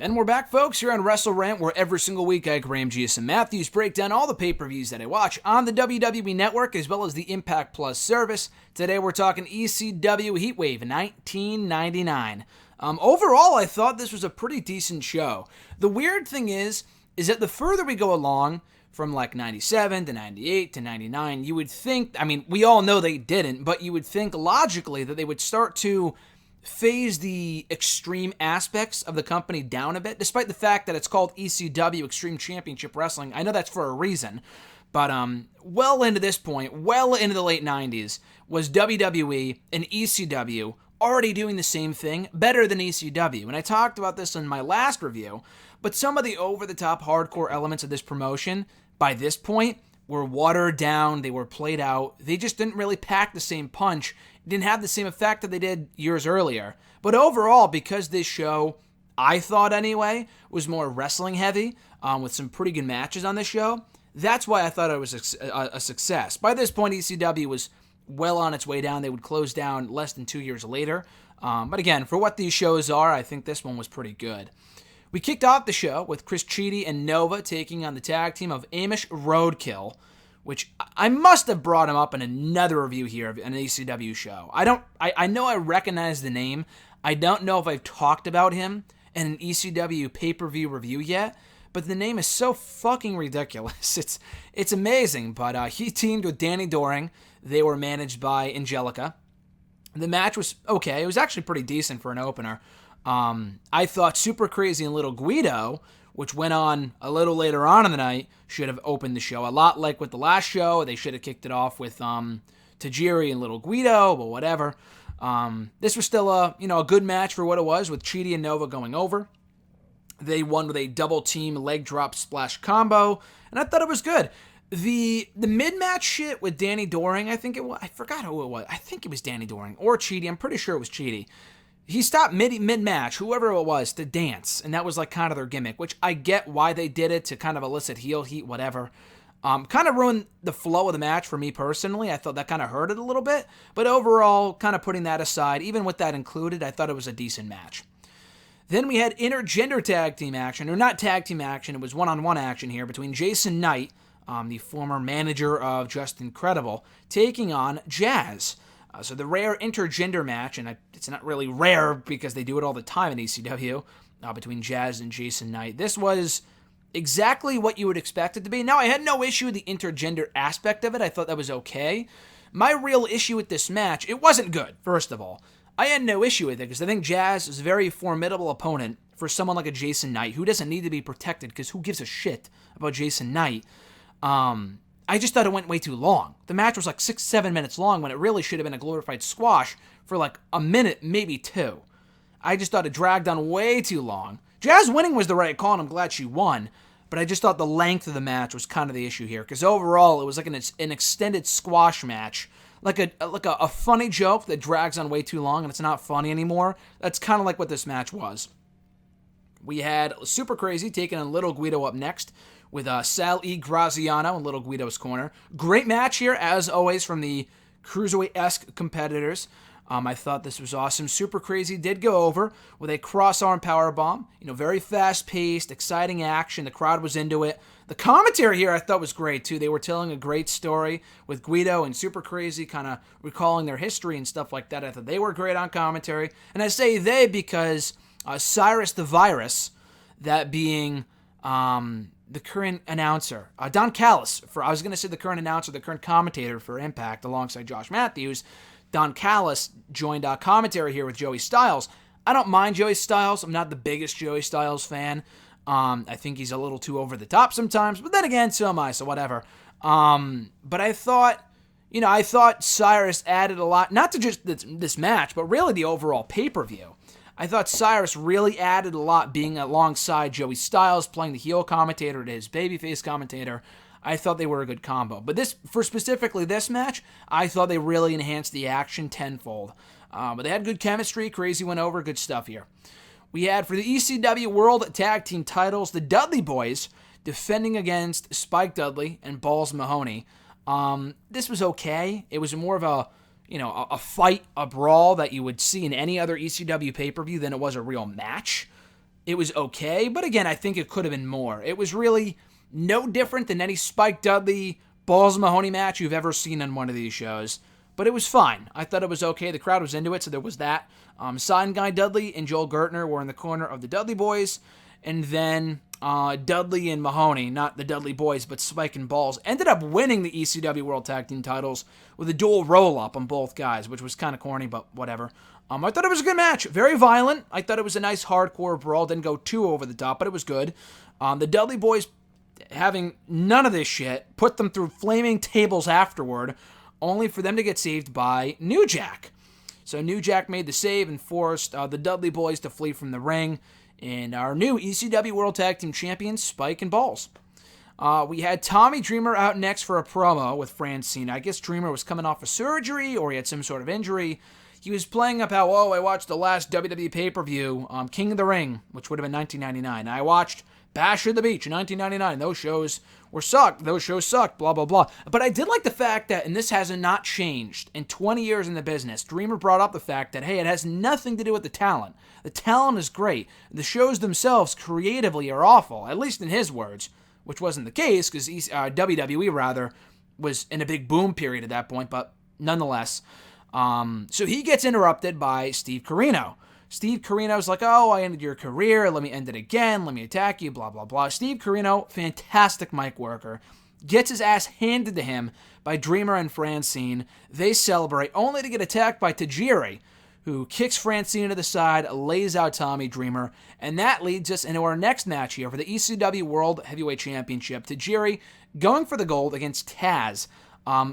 And we're back, folks, here on WrestleRant, where every single week I, Graham G.S.M. Matthews, break down all the pay-per-views that I watch on the WWE Network, as well as the Impact Plus service. Today we're talking ECW Heatwave 1999. Overall, I thought this was a pretty decent show. The weird thing is that the further we go along, from like 97 to 98 to 99, you would think, I mean, we all know they didn't, but you would think logically that they would start to phase the extreme aspects of the company down a bit, despite the fact that it's called ECW Extreme Championship Wrestling. I know that's for a reason, but well into this point, well into the late 90s, was WWE and ECW already doing the same thing better than ECW. And I talked about this in my last review, but some of the over-the-top hardcore elements of this promotion, by this point, were watered down, they were played out, they just didn't really pack the same punch, didn't have the same effect that they did years earlier. But overall, because this show, I thought anyway, was more wrestling heavy, with some pretty good matches on this show, that's why I thought it was a success. By this point, ECW was well on its way down. They would close down less than 2 years later. But again, for what these shows are, I think this one was pretty good. We kicked off the show with Chris Cheety and Nova taking on the tag team of Amish Roadkill, which I must have brought him up in another review here of an ECW show. I know I recognize the name. I don't know if I've talked about him in an ECW pay-per-view review yet, but the name is so fucking ridiculous. It's amazing, but he teamed with Danny Doring. They were managed by Angelica. The match was okay. It was actually pretty decent for an opener. I thought Super Crazy and Little Guido, which went on a little later on in the night, should have opened the show. A lot like with the last show, they should have kicked it off with Tajiri and Little Guido, but whatever. This was still a good match for what it was, with Cheety and Nova going over. They won with a double team leg drop splash combo, and I thought it was good. The mid-match shit with Danny Doring, I forgot who it was. I think it was Danny Doring or Cheety. I'm pretty sure it was Cheety. He stopped mid-match, whoever it was, to dance, and that was like kind of their gimmick, which I get why they did it, to kind of elicit heel heat, whatever. Kind of ruined the flow of the match for me personally. I thought that kind of hurt it a little bit, but overall, kind of putting that aside, even with that included, I thought it was a decent match. Then we had intergender tag team action, or not tag team action, it was one-on-one action here between Jason Knight, the former manager of Just Incredible, taking on Jazz. So the rare intergender match, and it's not really rare because they do it all the time in ECW, between Jazz and Jason Knight. This was exactly what you would expect it to be. Now, I had no issue with the intergender aspect of it. I thought that was okay. My real issue with this match, it wasn't good, first of all. I had no issue with it because I think Jazz is a very formidable opponent for someone like a Jason Knight who doesn't need to be protected, because who gives a shit about Jason Knight? I just thought it went way too long. The match was like 6-7 minutes long when it really should have been a glorified squash for like a minute, maybe two. I just thought it dragged on way too long. Jazz winning was the right call, and I'm glad she won, but I just thought the length of the match was kind of the issue here, because overall it was like an extended squash match, like a funny joke that drags on way too long and it's not funny anymore. That's kind of like what this match was. We had Super Crazy taking on Little Guido up next, with Sal E. Graziano in Little Guido's corner. Great match here, as always, from the Cruiserweight-esque competitors. I thought this was awesome. Super Crazy did go over with a cross-arm powerbomb. Very fast-paced, exciting action. The crowd was into it. The commentary here I thought was great, too. They were telling a great story with Guido and Super Crazy, kind of recalling their history and stuff like that. I thought they were great on commentary. And I say they because Cyrus the Virus, that being the current announcer, Don Callis, I was going to say the current announcer, the current commentator for Impact alongside Josh Matthews. Don Callis joined commentary here with Joey Styles. I don't mind Joey Styles. I'm not the biggest Joey Styles fan. I think he's a little too over the top sometimes, but then again, so am I, so whatever. But I thought Cyrus added a lot, not to just this match, but really the overall pay-per-view. I thought Cyrus really added a lot being alongside Joey Styles, playing the heel commentator to his babyface commentator. I thought they were a good combo. But specifically this match, I thought they really enhanced the action tenfold. But they had good chemistry. Crazy went over. Good stuff here. We had, for the ECW World Tag Team titles, the Dudley Boys defending against Spike Dudley and Balls Mahoney. This was okay. It was more of a fight, a brawl that you would see in any other ECW pay-per-view than it was a real match. It was okay, but again, I think it could have been more. It was really no different than any Spike Dudley, Balls Mahoney match you've ever seen on one of these shows. But it was fine. I thought it was okay. The crowd was into it, so there was that. Sign Guy Dudley and Joel Gertner were in the corner of the Dudley Boys. And then Dudley and Mahoney, not the Dudley Boys, but Spike and Balls, ended up winning the ECW World Tag Team titles with a dual roll-up on both guys, which was kind of corny, but whatever. I thought it was a good match. Very violent. I thought it was a nice hardcore brawl. Didn't go too over the top, but it was good. The Dudley Boys, having none of this shit, put them through flaming tables afterward, only for them to get saved by New Jack. So New Jack made the save and forced the Dudley Boys to flee from the ring. And our new ECW World Tag Team Champions, Spike and Balls. We had Tommy Dreamer out next for a promo with Francine. I guess Dreamer was coming off a surgery or he had some sort of injury. He was playing up how, I watched the last WWE pay-per-view, King of the Ring, which would have been 1999. I watched Bash at the Beach in 1999. Those shows sucked, blah, blah, blah. But I did like the fact that, and this has not changed, in 20 years in the business, Dreamer brought up the fact that, hey, it has nothing to do with the talent. The talent is great. The shows themselves creatively are awful, at least in his words, which wasn't the case, because WWE, was in a big boom period at that point, but nonetheless. So he gets interrupted by Steve Corino. Steve Corino's like, I ended your career, let me end it again, let me attack you, blah, blah, blah. Steve Corino, fantastic mic worker, gets his ass handed to him by Dreamer and Francine. They celebrate, only to get attacked by Tajiri, who kicks Francine to the side, lays out Tommy Dreamer, and that leads us into our next match here for the ECW World Heavyweight Championship. Tajiri going for the gold against Taz.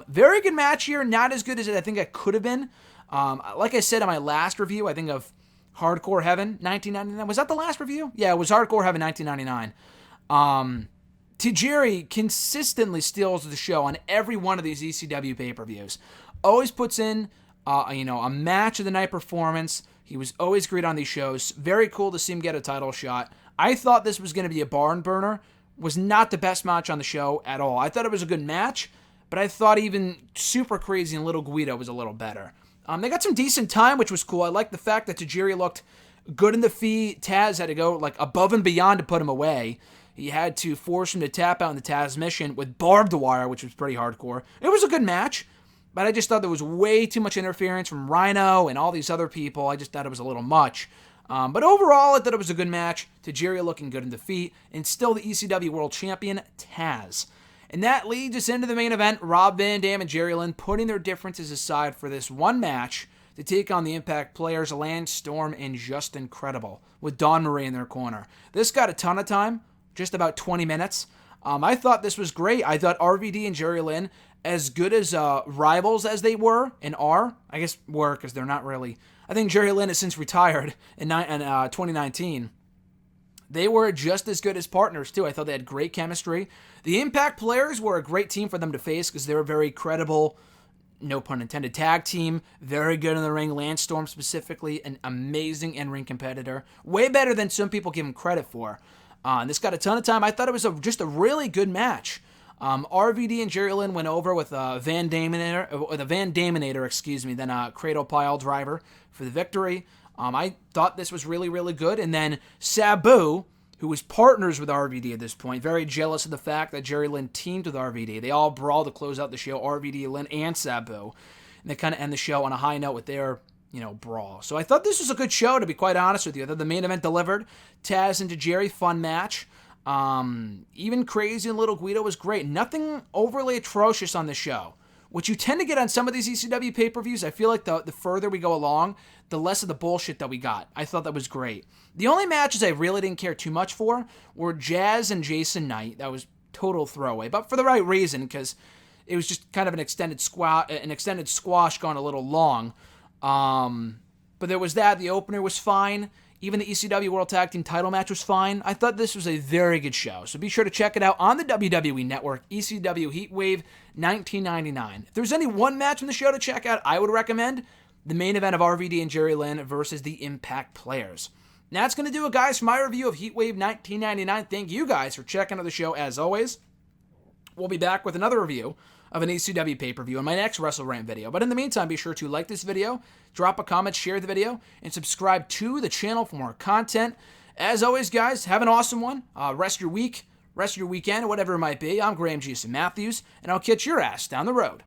Very good match here, not as good as I think it could have been. Like I said in my last review, I think of Hardcore Heaven 1999. Was that the last review? Yeah, it was Hardcore Heaven 1999. Tajiri consistently steals the show on every one of these ECW pay-per-views. Always puts in a match of the night performance. He was always great on these shows. Very cool to see him get a title shot. I thought this was going to be a barn burner. Was not the best match on the show at all. I thought it was a good match, but I thought even Super Crazy and Little Guido was a little better. They got some decent time, which was cool. I like the fact that Tajiri looked good in the feet. Taz had to go above and beyond to put him away. He had to force him to tap out in the Taz mission with barbed wire, which was pretty hardcore. It was a good match, but I just thought there was way too much interference from Rhino and all these other people. I just thought it was a little much. But overall, I thought it was a good match. Tajiri looking good in the feet, and still the ECW World Champion, Taz. And that leads us into the main event. Rob Van Dam and Jerry Lynn putting their differences aside for this one match to take on the Impact players Lance Storm and Just Incredible with Dawn Marie in their corner. This got a ton of time, just about 20 minutes. I thought this was great. I thought RVD and Jerry Lynn, as good as rivals as they were and are, I guess were because they're not really. I think Jerry Lynn has since retired in 2019. They were just as good as partners, too. I thought they had great chemistry. The Impact players were a great team for them to face because they were a very credible, no pun intended, tag team. Very good in the ring. Lance Storm specifically, an amazing in-ring competitor. Way better than some people give him credit for. And this got a ton of time. I thought it was just a really good match. RVD and Jerry Lynn went over with a Van Daminator, then Cradle Pile Driver for the victory. I thought this was really, really good. And then Sabu, who was partners with RVD at this point, very jealous of the fact that Jerry Lynn teamed with RVD. They all brawled to close out the show, RVD, Lynn, and Sabu. And they kind of end the show on a high note with their, brawl. So I thought this was a good show, to be quite honest with you. I thought the main event delivered. Taz and Tajiri, fun match. Even Crazy and Little Guido was great. Nothing overly atrocious on the show, which you tend to get on some of these ECW pay-per-views. I feel like the further we go along, the less of the bullshit that we got. I thought that was great. The only matches I really didn't care too much for were Jazz and Jason Knight. That was total throwaway, but for the right reason, because it was just kind of an extended squash gone a little long. But there was that. The opener was fine. Even the ECW World Tag Team title match was fine. I thought this was a very good show. So be sure to check it out on the WWE Network, ECW Heatwave 1999. If there's any one match from the show to check out, I would recommend the main event of RVD and Jerry Lynn versus the Impact players. Now that's going to do it, guys, for my review of Heatwave 1999. Thank you guys for checking out the show as always. We'll be back with another review of an ECW pay-per-view in my next WrestleRant video. But in the meantime, be sure to like this video, drop a comment, share the video, and subscribe to the channel for more content. As always, guys, have an awesome one. Rest your week, rest your weekend, whatever it might be. I'm Graham G. Matthews, and I'll catch your ass down the road.